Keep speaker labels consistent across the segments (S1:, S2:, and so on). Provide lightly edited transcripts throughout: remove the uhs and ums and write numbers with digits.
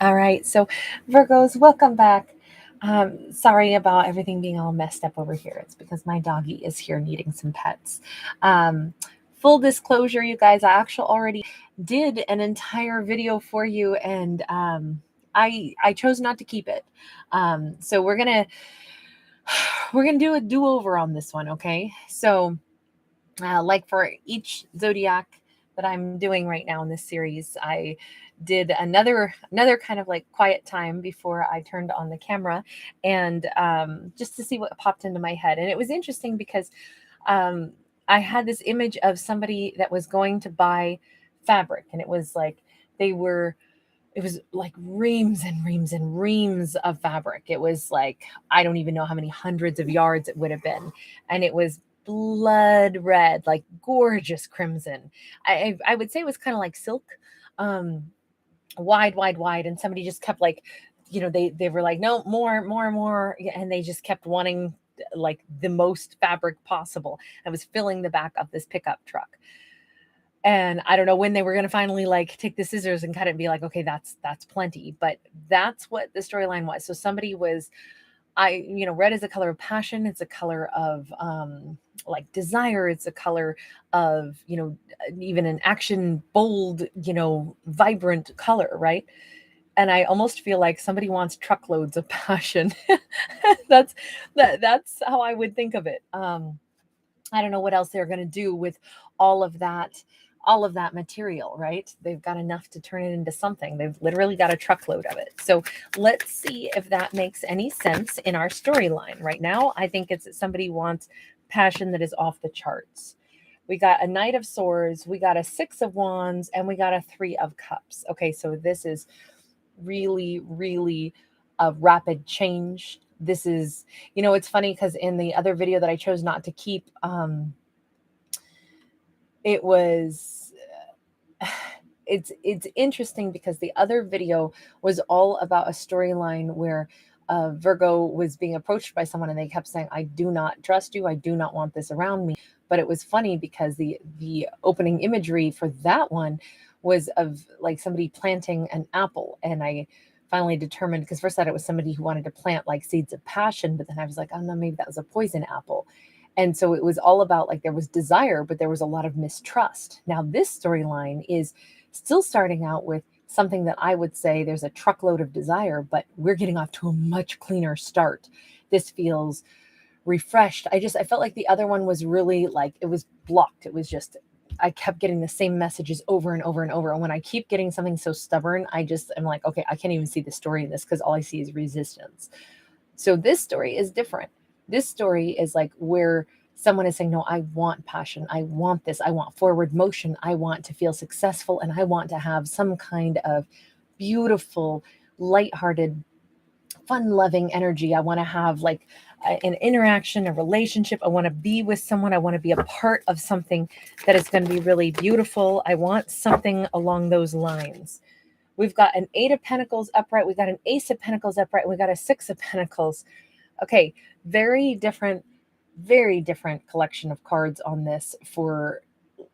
S1: All right, so Virgos, welcome back. Sorry about everything being all messed up over here. It's because my doggy is here needing some pets. Um, Full disclosure, you guys, I actually already did an entire video for you, and I chose not to keep it. So we're gonna do a do-over on this one, okay? So like for each zodiac that I'm doing right now in this series, I did another kind of like quiet time before I turned on the camera, and just to see what popped into my head. And it was interesting because um, I had this image of somebody that was going to buy fabric, and it was like they were. It was like reams and reams and reams of fabric. It was like, I don't even know how many hundreds of yards it would have been. And it was blood red, like gorgeous crimson. I would say it was kind of like silk, um, wide, wide, wide. And somebody just kept like, they were like, no, more, more, more. Yeah, and they just kept wanting like the most fabric possible. I was filling the back of this pickup truck, and I don't know when they were going to finally like take the scissors and cut it and be like, okay, that's plenty. But that's what the storyline was. So somebody was, red is a color of passion. It's a color of like desire. It's a color of, even an action, bold, vibrant color, right? And I almost feel like somebody wants truckloads of passion. that's that's how I would think of it. I don't know what else they're going to do with all of that all of that material, right? They've got enough to turn it into something. They've literally got a truckload of it. So let's see if that makes any sense in our storyline. Right now, I think it's that somebody wants passion that is off the charts. We got a Knight of Swords, we got a Six of Wands, and we got a Three of Cups. Okay, so this is really, really a rapid change. This is, it's funny because in the other video that I chose not to keep, it was it's interesting because the other video was all about a storyline where Virgo was being approached by someone and they kept saying, I do not trust you, I do not want this around me. But it was funny because the opening imagery for that one was of like somebody planting an apple. And I finally determined, because first I thought it was somebody who wanted to plant like seeds of passion, but then I was like, oh no, maybe that was a poison apple. And so it was all about like there was desire, but there was a lot of mistrust. Now, this storyline is still starting out with something that I would say there's a truckload of desire, but we're getting off to a much cleaner start. This feels refreshed. I felt like the other one was really like it was blocked. It was just, I kept getting the same messages over and over and over. And when I keep getting something so stubborn, I'm like, okay, I can't even see the story in this because all I see is resistance. So this story is different. This story is like where someone is saying, no, I want passion. I want this. I want forward motion. I want to feel successful. And I want to have some kind of beautiful, lighthearted, fun loving energy. I want to have like an interaction, a relationship. I want to be with someone. I want to be a part of something that is going to be really beautiful. I want something along those lines. We've got an Eight of Pentacles upright. We got an Ace of Pentacles upright. And we got a Six of Pentacles. Okay, very different collection of cards on this for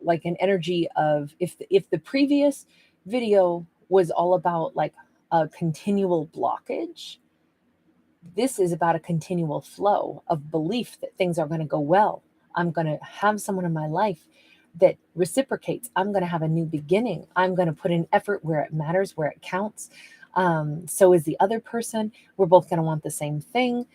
S1: like an energy of if the previous video was all about like a continual blockage, this is about a continual flow of belief that things are going to go well. I'm going to have someone in my life that reciprocates. I'm going to have a new beginning. I'm going to put in effort where it matters, where it counts. So is the other person. We're both going to want the same thing.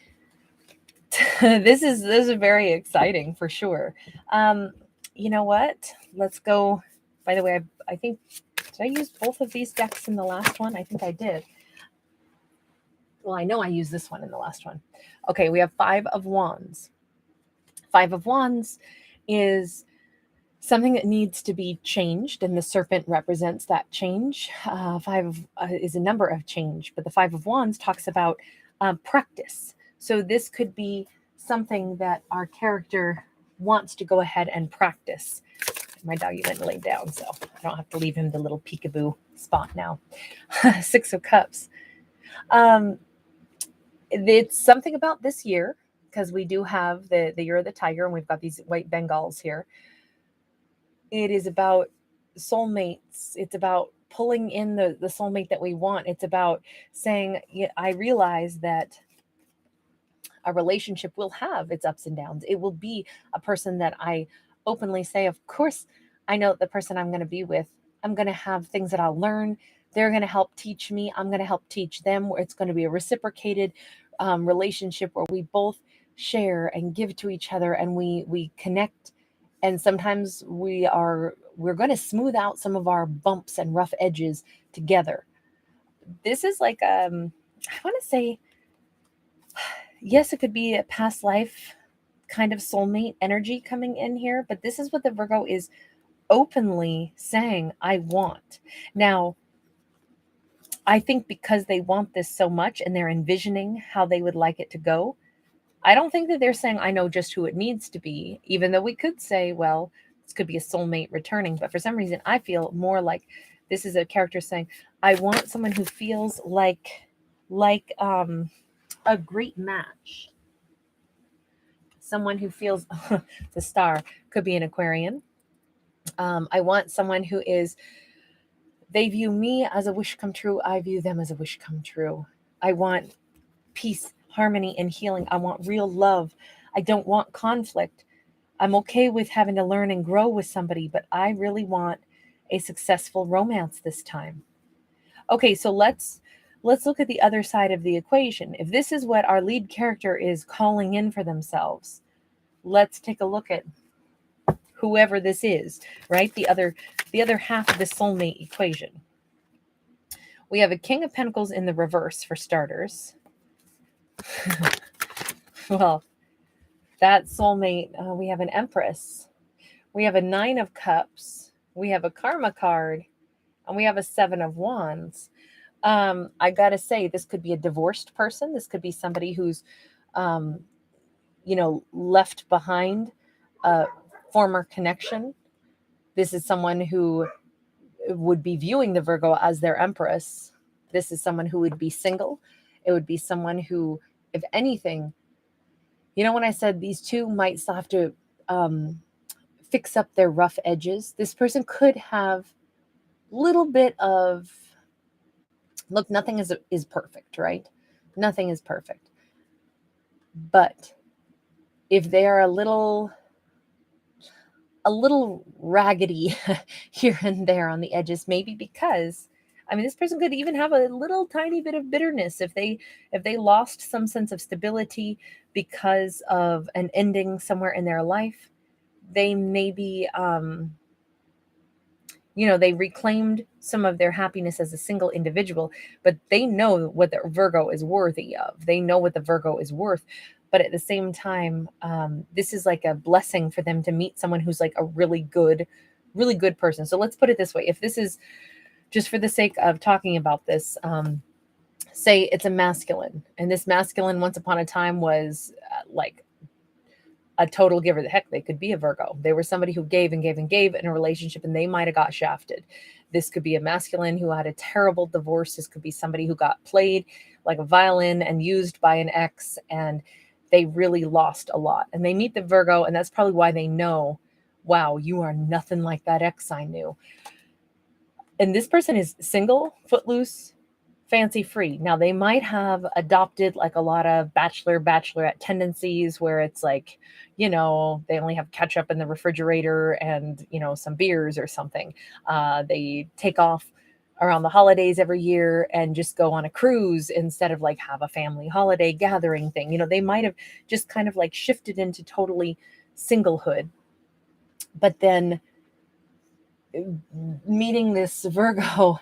S1: This is very exciting for sure. You know what? Let's go. By the way, I think, did I use both of these decks in the last one? I think I did. Well, I know I used this one in the last one. Okay, we have Five of Wands. Five of Wands is something that needs to be changed, and the serpent represents that change. Five is a number of change, but the Five of Wands talks about practice. So this could be something that our character wants to go ahead and practice. My doggy went and laid down, so I don't have to leave him the little peekaboo spot now. Six of Cups. It's something about this year, because we do have the year of the tiger, and we've got these white Bengals here. It is about soulmates. It's about pulling in the soulmate that we want. It's about saying, yeah, I realize that a relationship will have its ups and downs. It will be a person that I openly say, of course, I know the person I'm going to be with, I'm going to have things that I'll learn. They're going to help teach me. I'm going to help teach them. Where it's going to be a reciprocated relationship where we both share and give to each other, and we connect. And sometimes we're going to smooth out some of our bumps and rough edges together. This is like I want to say, yes, it could be a past life kind of soulmate energy coming in here, but this is what the Virgo is openly saying, I want. Now, I think because they want this so much and they're envisioning how they would like it to go, I don't think that they're saying, I know just who it needs to be, even though we could say, well, this could be a soulmate returning. But for some reason, I feel more like this is a character saying, I want someone who feels like a great match. Someone who feels the star could be an Aquarian. I want someone who is, they view me as a wish come true. I view them as a wish come true. I want peace, harmony, and healing. I want real love. I don't want conflict. I'm okay with having to learn and grow with somebody, but I really want a successful romance this time. Okay, so let's look at the other side of the equation. If this is what our lead character is calling in for themselves, let's take a look at whoever this is, right? The other half of the soulmate equation. We have a King of Pentacles in the reverse for starters. Well, that soulmate, we have an Empress. We have a Nine of Cups. We have a Karma card. And we have a Seven of Wands. I got to say, this could be a divorced person. This could be somebody who's, left behind a former connection. This is someone who would be viewing the Virgo as their Empress. This is someone who would be single. It would be someone who, if anything, when I said these two might still have to fix up their rough edges, this person could have a little bit of, look, nothing is perfect, right? Nothing is perfect. But if they are a little raggedy here and there on the edges, maybe because, this person could even have a little tiny bit of bitterness if they lost some sense of stability because of an ending somewhere in their life. They maybe, they reclaimed some of their happiness as a single individual, but they know what the Virgo is worthy of. They know what the Virgo is worth. But at the same time, this is like a blessing for them to meet someone who's like a really good person. So let's put it this way. If this is just for the sake of talking about this, say it's a masculine, and this masculine once upon a time was like a total giver. The heck, they could be a Virgo. They were somebody who gave and gave and gave in a relationship, and they might have got shafted. This could be a masculine who had a terrible divorce. This could be somebody who got played like a violin and used by an ex, and they really lost a lot. And they meet the Virgo, and that's probably why they know, wow, you are nothing like that ex I knew. And this person is single, footloose, fancy free. Now, they might have adopted like a lot of bachelorette tendencies where it's like, they only have ketchup in the refrigerator and, some beers or something. They take off around the holidays every year and just go on a cruise instead of like have a family holiday gathering thing. They might have just kind of like shifted into totally singlehood. But then meeting this Virgo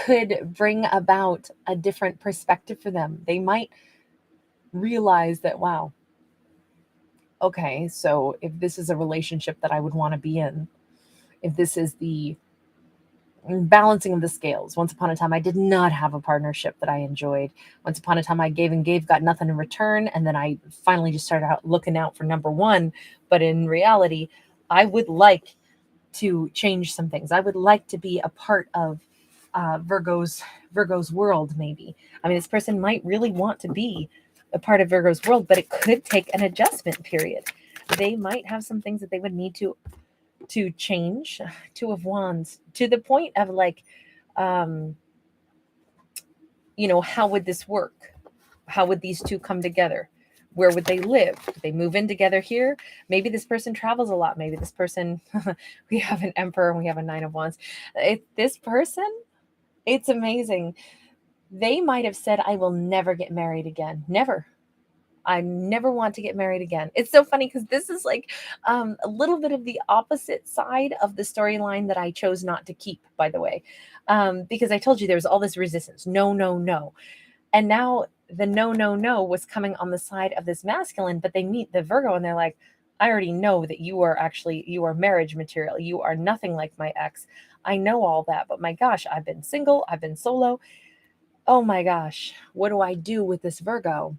S1: could bring about a different perspective for them. They might realize that, wow, okay, so if this is a relationship that I would want to be in, if this is the balancing of the scales. Once upon a time, I did not have a partnership that I enjoyed. Once upon a time, I gave and gave, got nothing in return. And then I finally just started out looking out for number one. But in reality, I would like to change some things. I would like to be a part of Virgo's world, maybe. This person might really want to be a part of Virgo's world, but it could take an adjustment period. They might have some things that they would need to to change. Two of Wands, to the point of like, you know, how would this work? How would these two come together? Where would they live? Do they move in together here? Maybe this person travels a lot. Maybe this person, we have an Emperor and we have a Nine of Wands. This person, it's amazing. They might have said, I will never get married again. Never. I never want to get married again. It's so funny because this is like a little bit of the opposite side of the storyline that I chose not to keep, by the way, because I told you there was all this resistance. No, no, no. And now the no, no, no was coming on the side of this masculine, but they meet the Virgo and they're like, I already know that you are marriage material. You are nothing like my ex. I know all that, but my gosh, I've been single. I've been solo. Oh my gosh, what do I do with this Virgo?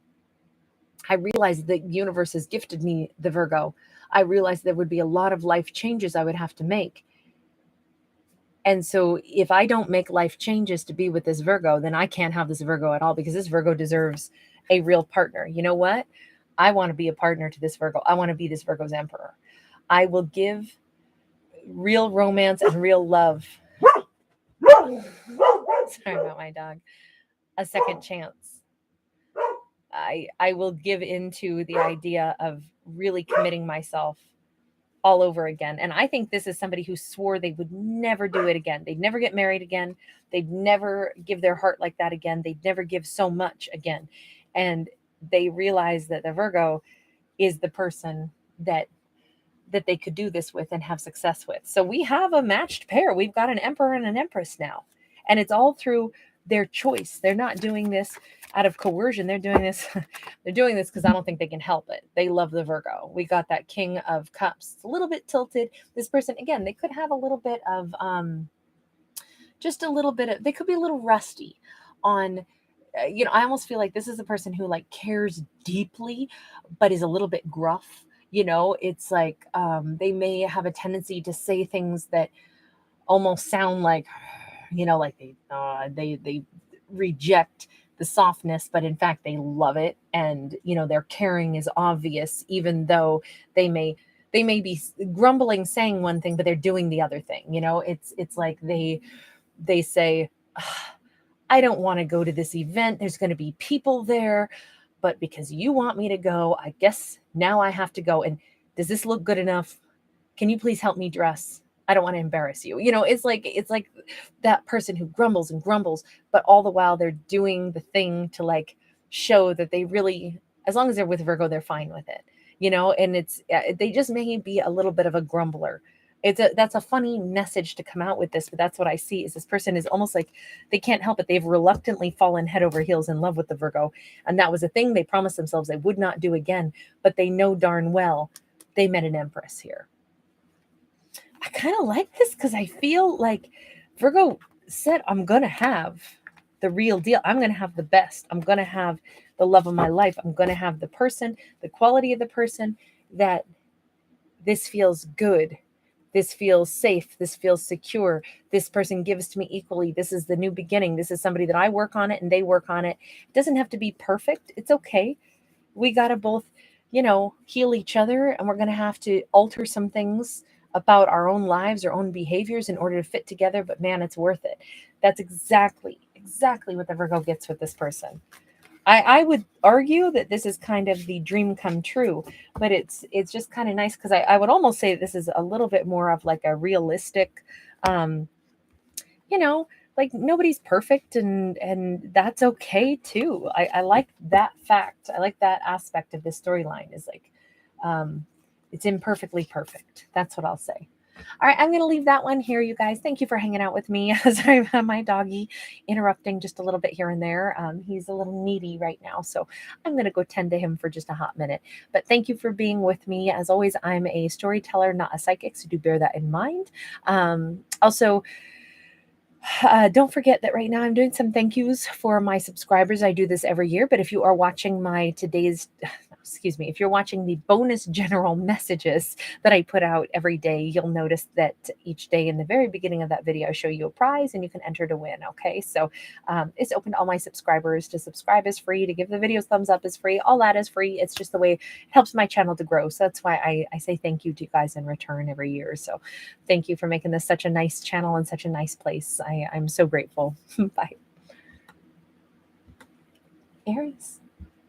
S1: I realized the universe has gifted me the Virgo. I realized there would be a lot of life changes I would have to make. And so if I don't make life changes to be with this Virgo, then I can't have this Virgo at all, because this Virgo deserves a real partner. You know what? I want to be a partner to this Virgo. I want to be this Virgo's emperor. I will give real romance and real love. Sorry about my dog. A second chance. I will give into the idea of really committing myself all over again. And I think this is somebody who swore they would never do it again. They'd never get married again. They'd never give their heart like that again. They'd never give so much again. And they realize that the Virgo is the person that they could do this with and have success with. So we have a matched pair. We've got an Emperor and an Empress now. And it's all through their choice. They're not doing this out of coercion. They're doing this because I don't think they can help it. They love the Virgo. We got that King of Cups. It's a little bit tilted. This person, again, they could have a little bit of they could be a little rusty on I almost feel like this is a person who like cares deeply but is a little bit gruff. It's like they may have a tendency to say things that almost sound like like they reject the softness, but in fact they love it. And their caring is obvious, even though they may be grumbling, saying one thing, but they're doing the other thing. It's like they say, I don't want to go to this event. There's going to be people there, but because you want me to go, I guess now I have to go. And does this look good enough? Can you please help me dress? I don't want to embarrass you. It's like that person who grumbles and grumbles, but all the while they're doing the thing to like show that they really, as long as they're with Virgo, they're fine with it, and they just may be a little bit of a grumbler. That's a funny message to come out with this, but that's what I see is this person is almost like they can't help it. They've reluctantly fallen head over heels in love with the Virgo. And that was a thing they promised themselves they would not do again, but they know darn well they met an Empress here. I kind of like this because I feel like Virgo said, I'm going to have the real deal. I'm going to have the best. I'm going to have the love of my life. I'm going to have the person, the quality of the person that this feels good. This feels safe. This feels secure. This person gives to me equally. This is the new beginning. This is somebody that I work on it and they work on it. It doesn't have to be perfect. It's okay. We got to both, heal each other, and we're going to have to alter some things about our own lives, our own behaviors in order to fit together. But man, it's worth it. That's exactly what the Virgo gets with this person. I would argue that this is kind of the dream come true, but it's just kind of nice because I would almost say this is a little bit more of like a realistic, like nobody's perfect and that's okay too. I like that fact. I like that aspect of this storyline is like, it's imperfectly perfect. That's what I'll say. All right, I'm going to leave that one here, you guys. Thank you for hanging out with me as I have my doggy interrupting just a little bit here and there. He's a little needy right now, so I'm going to go tend to him for just a hot minute. But thank you for being with me. As always, I'm a storyteller, not a psychic, so do bear that in mind. Also, don't forget that right now I'm doing some thank yous for my subscribers. I do this every year, but if you are watching my excuse me, if you're watching the bonus general messages that I put out every day, you'll notice that each day in the very beginning of that video, I show you a prize and you can enter to win. Okay, so it's open to all my subscribers. To subscribe is free. To give the videos thumbs up is free. All that is free. It's just the way it helps my channel to grow. So that's why I say thank you to you guys in return every year. So thank you for making this such a nice channel and such a nice place. I'm so grateful. Bye. Aries.